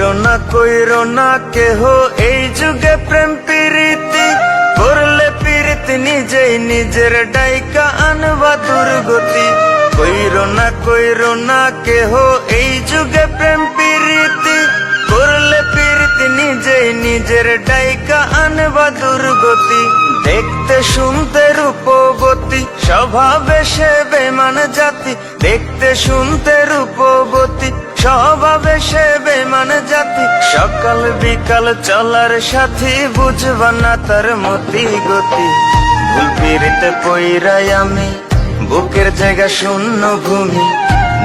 কইরো না কেহ এই যুগে প্রেম প্রীতি, করলে প্রীতি নিজেই নিজের ডাইকা আনবা দুর্গতি। কইরো না কেহ এই যুগে প্রেম প্রীতি, করলে প্রীতি নিজেই নিজের ডাইকা আনবা দুর্গতি। দেখতে শুনতে রূপবতী, স্বভাবে সে বেমান জাতি। দেখতে শুনতে রূপবতী, স্বভাবে সে বেমান জাতি। সকাল বিকাল চলার সাথী, বুঝবা না তার মতি গতি। ভুল পিরিতে পইরাই আমি, বুকের জায়গা শূন্য ভূমি।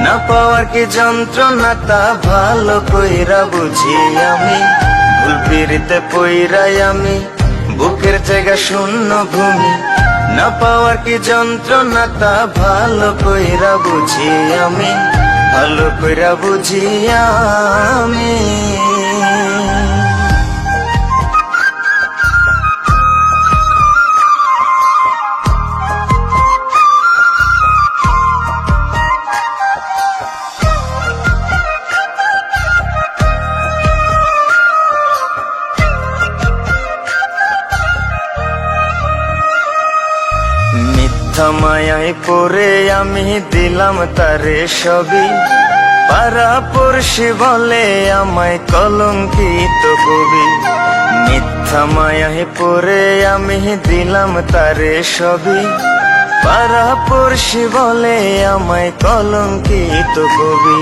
না পাওয়ার কি যন্ত্রণা তা ভালো কইরা বুঝি আমি। ভুল পিরিতে পইরাই আমি, বুকের জায়গা শূন্য ভূমি। না পাওয়ার কি যন্ত্রণা তা ভালো কইরা বুঝি আমি, ভালো কইরা বুঝি আমি। মিথ্যা মায়ায় পড়ে আমি দিলাম তারে সবই। পাড়া পড়শি বলে আমায় কলঙ্কিত কবি। মিথ্যা মায়ায় পড়ে আমি দিলাম তারে সবই। পাড়া পড়শি বলে আমায় কলঙ্কিত কবি।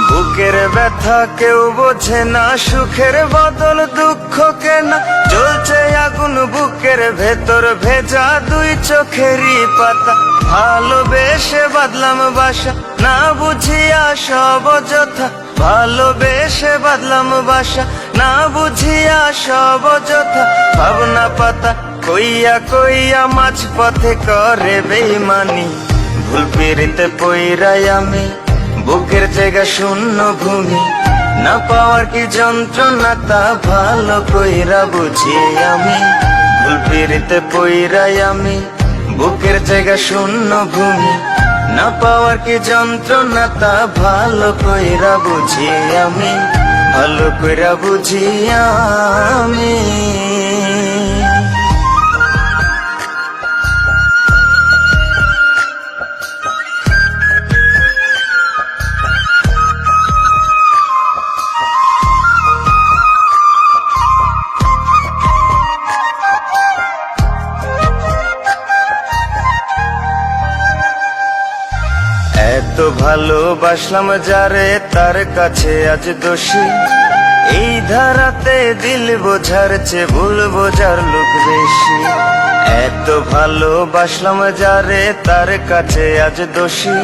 বুকের ব্যথা কেউ বোঝে না, সুখের বদল দুঃখ কেনা। জ্বলছে আগুন বুকের ভেতর, ভেজা দুই চোখেরই পাতা। ভালোবেসে বাদলাম বাসা, না বুঝিয়া সব অযথা। ভালোবেসে বাদলাম বাসা, না বুঝিয়া সব অযথা। ভাবনা পাতা কইয়া কইয়া মাঝ পথে করে বেইমানি। ভুল পিরিতে পইরাই আমি, বুকের জায়গা শূন্য ভূমি। না পাওয়ার কি যন্ত্রণা তা ভালো কইরা বুঝি আমি। ভুল পিরিতে পইরাই আমি, বুকের জায়গা শূন্য ভূমি। না পাওয়ার কি যন্ত্রণা তা ভালো কইরা বুঝি আমি, ভালো কইরা বুঝি আমি। এত ভালোবাসলাম যারে, তার কাছে আজ দোষী। এই ধারাতে দিল বোঝার চেয়ে ভুল বোঝার লোক বেশি। এত ভালোবাসলাম যারে, তার কাছে আজ দোষী।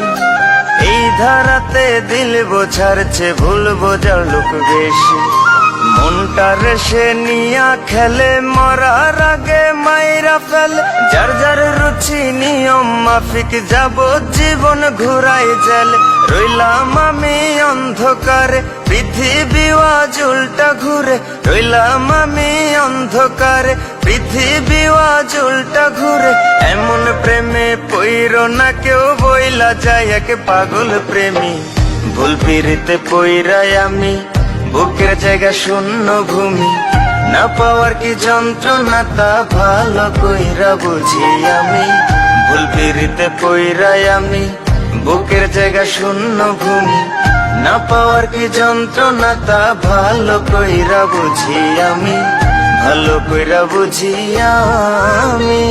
এই ধারাতে দিল বোঝার চেয়ে ভুল বোঝার লোক বেশি। মনটা রেসে নিয়া খেলে, মরার আগে মাইরা ফেলে। যার যার রুচি নিয়ম মাফিক যাব জীবন ঘুরাই জেলে। রইলাম আমি অন্ধকারে, পৃথিবী আজ উল্টা ঘুরে। রইলাম আমি অন্ধকারে, পৃথিবী আজ উল্টা ঘুরে। এমন প্রেমে পইরো না কেউ, বইলা যায় এক পাগল প্রেমী। ভুল পিরিতে পইরাই আমি, বুকের জায়গা শূন্য ভূমি। না পাওয়ার কি যন্ত্রণা তা ভালো কইরা বুঝি আমি। ভুল পিরিতে পইরাই আমি, বুকের জায়গা শূন্য ভূমি। না পাওয়ার কি যন্ত্রণা তা ভালো কইরা বুঝি আমি, ভালো কইরা বুঝি আমি।